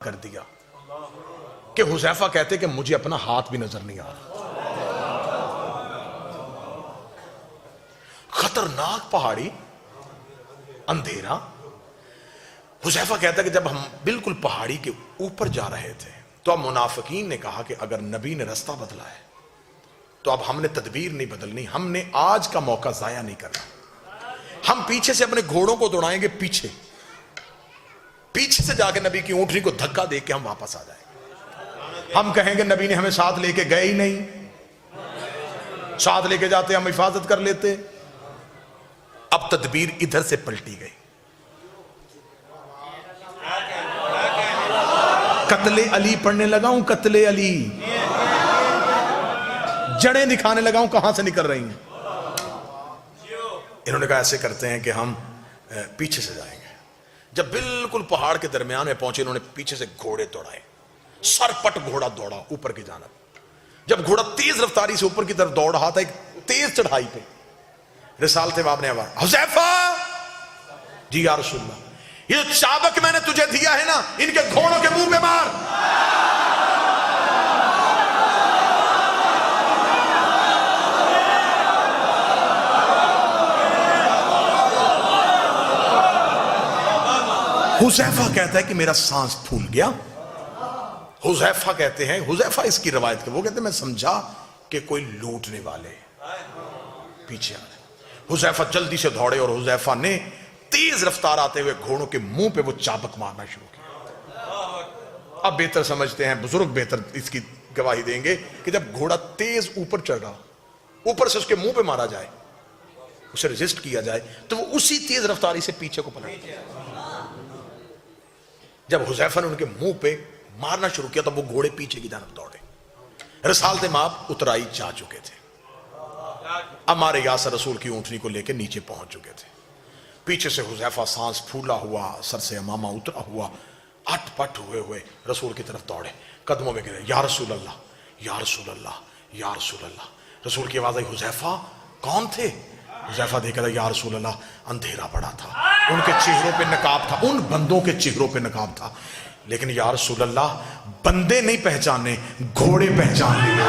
کر دیا کہ حذیفہ کہتے کہ مجھے اپنا ہاتھ بھی نظر نہیں آ رہا. خطرناک پہاڑی، اندھیرا. حذیفہ کہتا ہے کہ جب ہم بالکل پہاڑی کے اوپر جا رہے تھے تو اب منافقین نے کہا کہ اگر نبی نے رستہ بدلا ہے تو اب ہم نے تدبیر نہیں بدلنی، ہم نے آج کا موقع ضائع نہیں کرنا. ہم پیچھے سے اپنے گھوڑوں کو دوڑائیں گے، پیچھے سے جا کے نبی کی اونٹنی کو دھکا دے کے ہم واپس آ جائیں گے. ہم کہیں گے نبی نے ہمیں ساتھ لے کے گئے ہی نہیں، ساتھ لے کے جاتے ہم حفاظت کر لیتے. اب تدبیر ادھر سے پلٹی گئی. قتل علی پڑھنے لگا ہوں، قتل علی جڑیں دکھانے لگا ہوں کہاں سے نکل رہی ہیں. انہوں نے کہا ایسے کرتے ہیں کہ ہم پیچھے سے جائیں گے. جب بالکل پہاڑ کے درمیان میں پہنچے انہوں نے پیچھے سے گھوڑے دوڑائے، سر پٹ گھوڑا دوڑا اوپر کی جانب. جب گھوڑا تیز رفتاری سے اوپر کی طرف دوڑ رہا تھا ایک تیز چڑھائی پہ، رسالت باب نے آواز، حذیفہ جی یا رسول اللہ، یہ جو چابک میں نے تجھے دیا ہے نا ان کے گھوڑوں کے منہ پہ مار. حذیفہ کہتا ہے کہ میرا سانس پھول گیا. حذیفہ کہتے ہیں، حذیفہ اس کی روایت کے وہ کہتے ہیں میں سمجھا کہ کوئی لوٹنے والے پیچھے آ رہے. حذیفہ جلدی سے دوڑے اور حذیفہ نے تیز رفتار آتے ہوئے گھوڑوں کے منہ پہ وہ چابک مارنا شروع کیا. اب بہتر سمجھتے ہیں، بزرگ بہتر اس کی گواہی دیں گے کہ جب گھوڑا تیز اوپر چڑھ رہا، اوپر سے اس کے منہ پہ مارا جائے، اسے ریزسٹ کیا جائے تو وہ اسی تیز رفتاری سے پیچھے کو پلٹ. جب حذیفہ نے ان کے منہ پہ مارنا شروع کیا تو وہ گھوڑے پیچھے کی جانب دوڑے. رسالت ماب اترائی جا چکے تھے، عمار یاسر رسول کی اونٹنی کو لے کے نیچے پہنچ چکے تھے. پیچھے سے حذیفہ سانس پھولا ہوا، سر سے امامہ اترا ہوا، اٹ پٹ ہوئے رسول کی طرف دوڑے، قدموں میں گرے، یا رسول اللہ یا رسول اللہ یا رسول اللہ. رسول کی آواز آئی، حذیفہ کون تھے؟ حذیفہ دیکھا تھا، یا رسول اللہ اندھیرا پڑا تھا، ان کے چہروں پہ نقاب تھا، ان بندوں کے چہروں پہ نقاب تھا، لیکن یا رسول اللہ بندے نہیں پہچانے، گھوڑے پہچان لیے.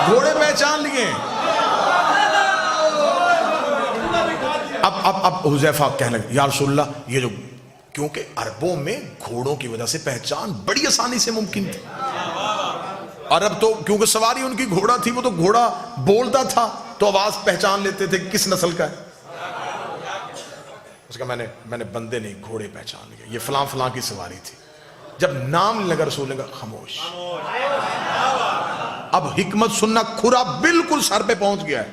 گھوڑے پہچان لیے. اب حذیفہ کہنے لگے، یا رسول اللہ یہ جو، کیونکہ عربوں میں گھوڑوں کی وجہ سے پہچان بڑی آسانی سے ممکن تھی. عرب تو کیونکہ سواری ان کی گھوڑا تھی، وہ تو گھوڑا بولتا تھا تو آواز پہچان لیتے تھے کس نسل کا ہے. اس کا میں نے بندے نہیں گھوڑے پہچان لیے، یہ فلاں فلاں کی سواری تھی. جب نام لگا رسول نے کہا خاموش. اب حکمت سننا، کھرا بالکل سر پہ پہنچ گیا ہے.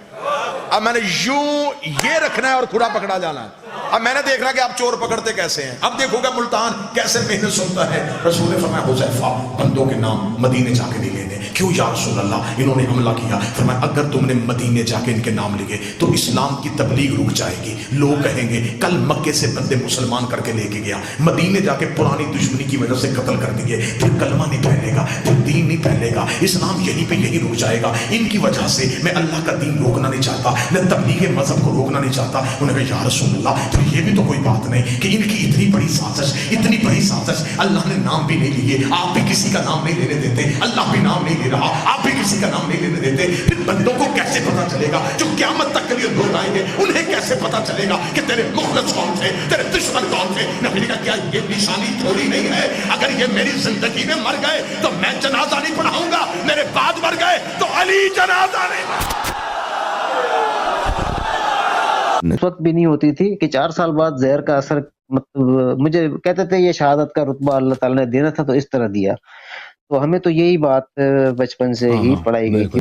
اب میں نے یوں یہ رکھنا ہے اور کھرا پکڑا جانا ہے. اب میں نے دیکھنا کہ آپ چور پکڑتے کیسے ہیں، اب دیکھو گا ملتان کیسے محنت سنتا ہے. رسول نے فرمایا حذیفہ بندوں کے نام مدینے جا کے نہیں لینے. کیوں یا رسول اللہ؟ انہوں نے حملہ کیا. فرمایا اگر تم نے مدینے جا کے ان کے نام لیے تو اسلام کی تبلیغ رک جائے گی. لوگ کہیں گے کل مکے سے بندے مسلمان کر کے لے کے گیا، مدینے جا کے پرانی دشمنی کی وجہ سے قتل کر دیے، پھر کلمہ نہیں پھیلے گا، پھر دین نہیں پھیلے گا، اسلام یہیں پہ یہی رک جائے گا. ان کی وجہ سے میں اللہ کا دین روکنا نہیں چاہتا، میں تبلیغ مذہب کو روکنا نہیں چاہتا. انہوں نے کہا یا رسول اللہ تو یہ بھی تو کوئی بات نہیں کہ ان کی اتنی بڑی سازش، اللہ نے نام بھی نہیں لیے، آپ بھی کسی کا نام نہیں لینے دیتے، اللہ بھی نام نہیں لے رہا، آپ بھی کسی کا نام نہیں لینے دیتے. پھر بندوں کو کیسے پتا چلے گا جو قیامت تک کے لیے لوگ آئیں گے، انہیں کیسے پتا چلے گا کہ تیرے مخلص کون تھے، تیرے دشمن کون تھے؟ نبی نے کہا کیا یہ نشانی تھوڑی نہیں ہے؟ اگر یہ میری زندگی میں مر گئے تو میں جنازہ نہیں پڑھاؤں گا، میرے بعد مر گئے تو علی جنازہ نہیں. اس وقت بھی نہیں ہوتی تھی کہ 4 سال بعد زہر کا اثر، مطلب مجھے کہتے تھے یہ شہادت کا رتبہ اللہ تعالیٰ نے دینا تھا تو اس طرح دیا. تو ہمیں تو یہی بات بچپن سے ہی پڑھائی گئی تھی.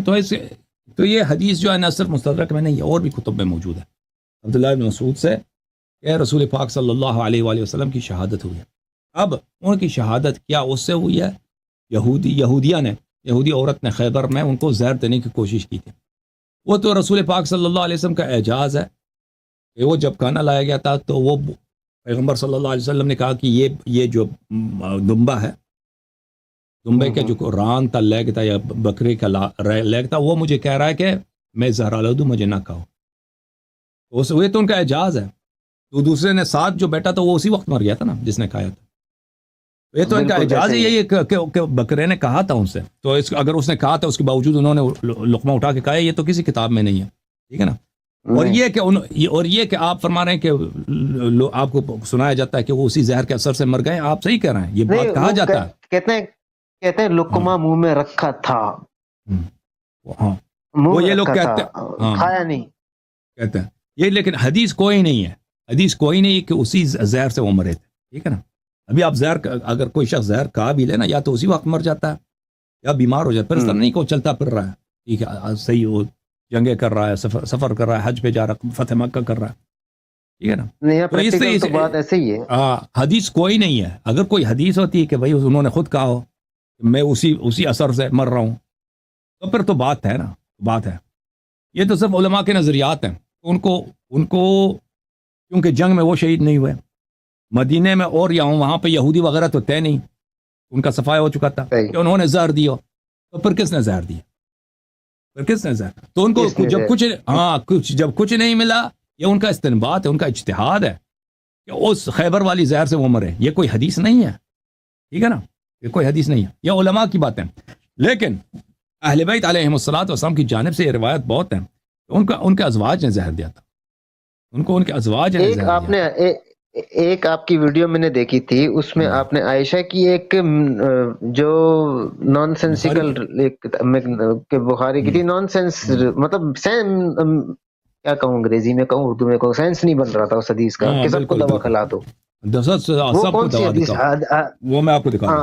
تو یہ حدیث جو ہے نصر مستدرک میں نہیں، اور بھی کتب میں موجود ہے، عبداللہ بن مسعود سے کہ رسول پاک صلی اللہ علیہ وآلہ وسلم کی شہادت ہوئی ہے. اب ان کی شہادت کیا اس سے ہوئی ہے؟ یہودی عورت نے خیبر میں ان کو زہر دینے کی کوشش کی تھی. وہ تو رسول پاک صلی اللہ علیہ وسلم کا اعجاز ہے کہ وہ جب کھانا لایا گیا تھا تو وہ پیغمبر صلی اللہ علیہ وسلم نے کہا کہ یہ جو دمبا ہے دمبے کا جو ران تھا لیگ تھا یا بکرے کا لیگ تھا وہ مجھے کہہ رہا ہے کہ میں زہر آلود ہوں مجھے نہ کھاؤ. یہ تو ان کا اعجاز ہے. تو دوسرے نے ساتھ جو بیٹھا تھا وہ اسی وقت مر گیا تھا نا جس نے کھایا تھا. یہ تو ان کا اعجاز ہے یہی کہ بکرے نے کہا تھا ان سے. تو اگر اس نے کہا تھا اس کے باوجود انہوں نے لقمہ اٹھا کے کھایا, یہ تو کسی کتاب میں نہیں ہے. ٹھیک ہے نا. اور یہ کہ آپ فرما رہے ہیں کہ آپ کو سنایا جاتا ہے کہ وہ اسی زہر کے اثر سے مر گئے. آپ صحیح کہہ رہے ہیں, یہ بات کہا جاتا ہے. کہتے ہیں لقمہ منہ میں رکھا تھا. ہاں وہ یہ لوگ کہتے ہیں, کھایا نہیں کہتے ہیں یہ, لیکن حدیث کوئی نہیں ہے. حدیث کوئی نہیں کہ اسی زہر سے وہ مرے تھے. ٹھیک ہے نا. ابھی آپ زہر اگر کوئی شخص زہر کھا بھی لے نا, یا تو اسی وقت مر جاتا ہے یا بیمار ہو جاتا ہے. پھر اس طرح نہیں کو چلتا پھر رہا ہے. ٹھیک ہے, صحیح, وہ جنگیں کر رہا ہے, سفر کر رہا ہے, حج پہ جا رہا ہے, فتح مکہ کر رہا ہے. ٹھیک ہے نا. تو اس سے بات ایسے ہی ہے. حدیث کوئی نہیں ہے. اگر کوئی حدیث ہوتی ہے کہ بھائی انہوں نے خود کہا ہو میں اسی اثر سے مر رہا ہوں, تو پھر تو بات ہے نا, بات ہے. یہ تو صرف علماء کے نظریات ہیں. ان کو کیونکہ جنگ میں وہ شہید نہیں ہوئے, مدینے میں اور یا وہاں پہ یہودی وغیرہ تو طے نہیں, ان کا صفایا ہو چکا تھا کہ انہوں نے زہر دیا. تو پھر کس نے زہر دیا, پھر کس نے زہر؟ تو ان کو جب کچھ نہیں ملا, یہ ان کا استنباط ہے, ان کا اجتہاد ہے کہ اس خیبر والی زہر سے وہ مرے. یہ کوئی حدیث نہیں ہے. ٹھیک ہے نا, یہ کوئی حدیث نہیں ہے, یہ علماء کی باتیں. لیکن اہل بیت علیہم الصلوۃ والسلام کی جانب سے یہ روایت بہت ہیں. ان کے ازواج نے زہر دیا تھا. ان کے ازواج نے زہر دیا. ایک آپ کی ویڈیو میں نے دیکھی تھی, اس میں آپ نے عائشہ کی ایک جو نان سینسیکل بخاری کی تھی, نان سینس مطلب کیا کہوں, انگریزی میں کہوں, اردو میں کہوں, سینس نہیں بن رہا تھا اس حدیث کا کہ سب کو دوا کھلا دو. وہ کون سی حدیث؟ وہ میں آپ کو دکھا دوں.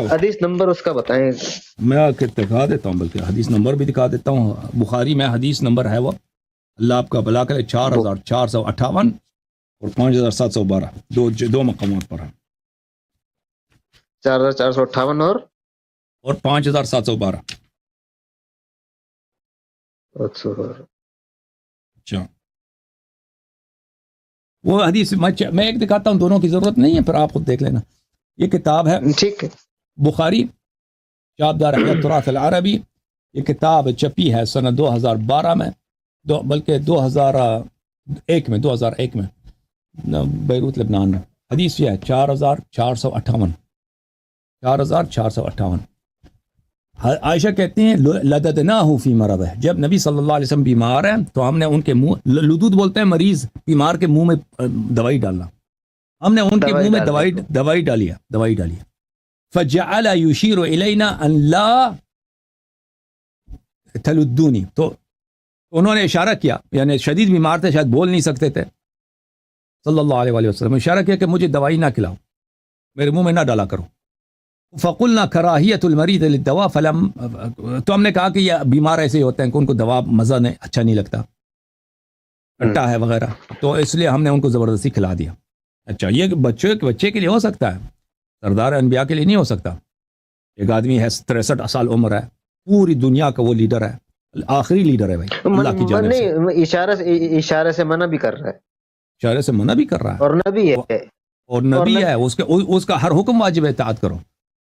حدیث نمبر اس کا بتائیں. میں دکھا دیتا ہوں, بلکہ حدیث نمبر بھی دکھا دیتا ہوں. بخاری میں حدیث نمبر ہے وہ, اللہ آپ کا بھلا کرے, 4458 اور 5712, دو مقامات پر ہے. 4458 اور 5712. اچھا, وہ حدیث میں ایک دکھاتا ہوں, دونوں کی ضرورت نہیں ہے, پھر آپ خود دیکھ لینا. یہ کتاب ہے ٹھیک ہے, بخاری چاپ دار احیاء التراث العربی. یہ کتاب چھپی ہے سنہ 2012 میں, بلکہ 2001 میں بیروت لبنان میں. حدیث یہ ہے 4458. عائشہ کہتی ہیں لددناہ فی مرضہ, جب نبی صلی اللہ علیہ وسلم بیمار ہیں تو ہم نے ان کے منہ, لدود بولتے ہیں مریض بیمار کے منہ میں دوائی ڈالنا, ہم نے ان کے منہ میں دوائی ڈالی. فجعل یشیر الینا ان لا تلدونی, تو انہوں نے اشارہ کیا, یعنی شدید بیمار تھے, شاید بول نہیں سکتے تھے, صلی اللہ علیہ وسلم اشارہ کیا کہ مجھے دوائی نہ کھلاؤ, میرے منہ میں نہ ڈالا کرو. فقلنا کراہیت المریض للدواء فلم, تو ہم نے کہا کہ یہ بیمار ایسے ہی ہوتے ہیں کہ ان کو دوا مزہ نہیں, اچھا نہیں لگتا, کھٹا ہے وغیرہ, تو اس لیے ہم نے ان کو زبردستی کھلا دیا. اچھا, یہ بچے کے لیے ہو سکتا ہے, سردار انبیاء کے لیے نہیں ہو سکتا. ایک آدمی ہے 63 سال عمر ہے, پوری دنیا کا وہ لیڈر ہے, آخری لیڈر ہے بھائی اللہ کی جانب سے. اشارے سے منع بھی کر رہا ہے, اشارے سے منع بھی کر رہا ہے, اور نبی ہے, اور نبی ہے, اس کا ہر حکم واجب ہے, اطاعت کرو.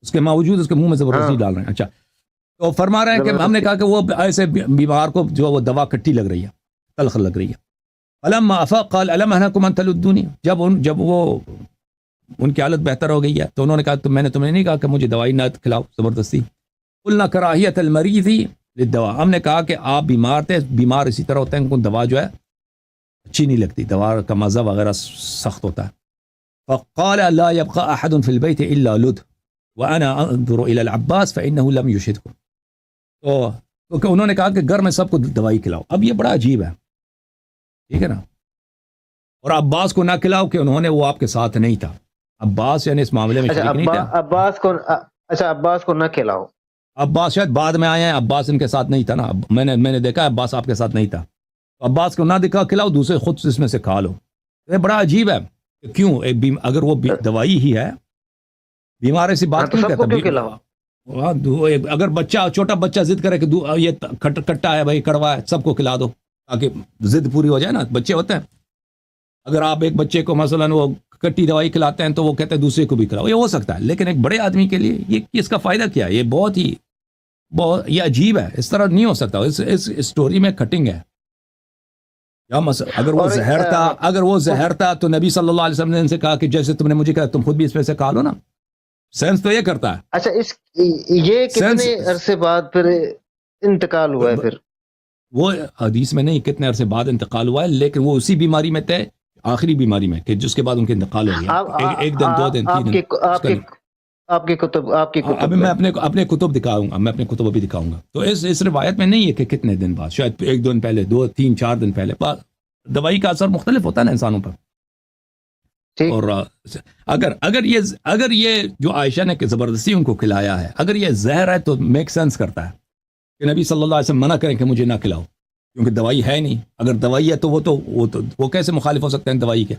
اس کے باوجود اس کے منہ میں زبردستی ڈال رہے ہیں. اچھا, تو فرما رہے ہیں کہ ہم نے کہا کہ وہ ایسے بیمار کو جو وہ دوا کھٹی لگ رہی ہے, تلخ لگ رہی ہے. فلما افاق قال الم انهاكم ان تلدوني, جب وہ ان کی حالت بہتر ہو گئی ہے تو انہوں نے کہا میں نے تمہیں نہیں کہا کہ مجھے دوائی نہ کھلاؤ زبردستی. قلنا کراہیت المریض للدواء, ہم نے کہا کہ آپ بیمار تھے, بیمار اسی طرح ہوتے ہیں ان کو دوا جو ہے اچھی نہیں لگتی, دوا کا مزہ وغیرہ سخت ہوتا ہے. فقال لا يبقى احد في البيت الا لد وانا انظر الى العباس فانه لم يشهدكم. تو انہوں نے کہا کہ گھر میں سب کو دوائی کھلاؤ. اب یہ بڑا عجیب ہے, ٹھیک ہے نا, اور عباس کو نہ کھلاؤ کہ انہوں نے وہ آپ کے ساتھ نہیں تھا. عباس یعنی اس معاملے میں شریک نہیں تھا. عباس کو نہ کھلاؤ. عباس شاید بعد میں آئے ہیں, عباس ان کے ساتھ نہیں تھا نا, میں نے دیکھا عباس آپ کے ساتھ نہیں تھا. عباس کو نہ دکھا کھلاؤ, دوسرے خود اس میں سے کھا لو. یہ بڑا عجیب ہے کہ کیوں اگر وہ دوائی ہی ہے, بیمار ایسی بات کیوں کہتا ہے؟ اگر بچہ چھوٹا بچہ ضد کرے کہ یہ کھٹا ہے بھائی, کڑوا ہے, سب کو کھلا دو تاکہ ضد پوری ہو جائے نا. بچے ہوتے ہیں, اگر آپ ایک بچے کو مثلا وہ کٹی دوائی کھلاتے ہیں تو وہ کہتے ہیں دوسرے کو بھی کھلاؤ، یہ ہو سکتا ہے، لیکن ایک بڑے آدمی کے لیے یہ اس کا فائدہ کیا ہے؟ یہ بہت یہ عجیب ہے، اس طرح نہیں ہو سکتا، اس اسٹوری میں کٹنگ ہے. اگر وہ زہر تھا تو نبی صلی اللہ علیہ وسلم نے ان سے کہا کہ جیسے تم نے مجھے کہا تم خود بھی اس میں سے کھا لو نا. سینس تو یہ کرتا ہے. اچھا یہ کتنے عرصے بعد پھر انتقال ہوا ہے؟ پھر وہ حدیث میں نہیں کتنے عرصے بعد انتقال ہوا ہے، لیکن وہ اسی بیماری میں تھے، آخری بیماری میں، کہ جس کے بعد ان کے انتقال ہو گیا. ایک دن، 2 دن، 3 دن. آپ کی کتب ابھی میں اپنے کتب دکھاؤں گا، میں اپنے کتب ابھی دکھاؤں گا. تو اس روایت میں نہیں ہے کہ کتنے دن بعد، شاید 1 دن پہلے، 2 3 4 دن پہلے. دوائی کا اثر مختلف ہوتا ہے نا انسانوں پر. اور اگر یہ جو عائشہ نے زبردستی ان کو کھلایا ہے، اگر یہ زہر ہے تو میک سینس کرتا ہے کہ نبی صلی اللہ علیہ وسلم منع کریں کہ مجھے نہ کھلاؤ، کیونکہ دوائی ہے نہیں. اگر دوائی ہے تو وہ کیسے مخالف ہو سکتے ہیں دوائی کے؟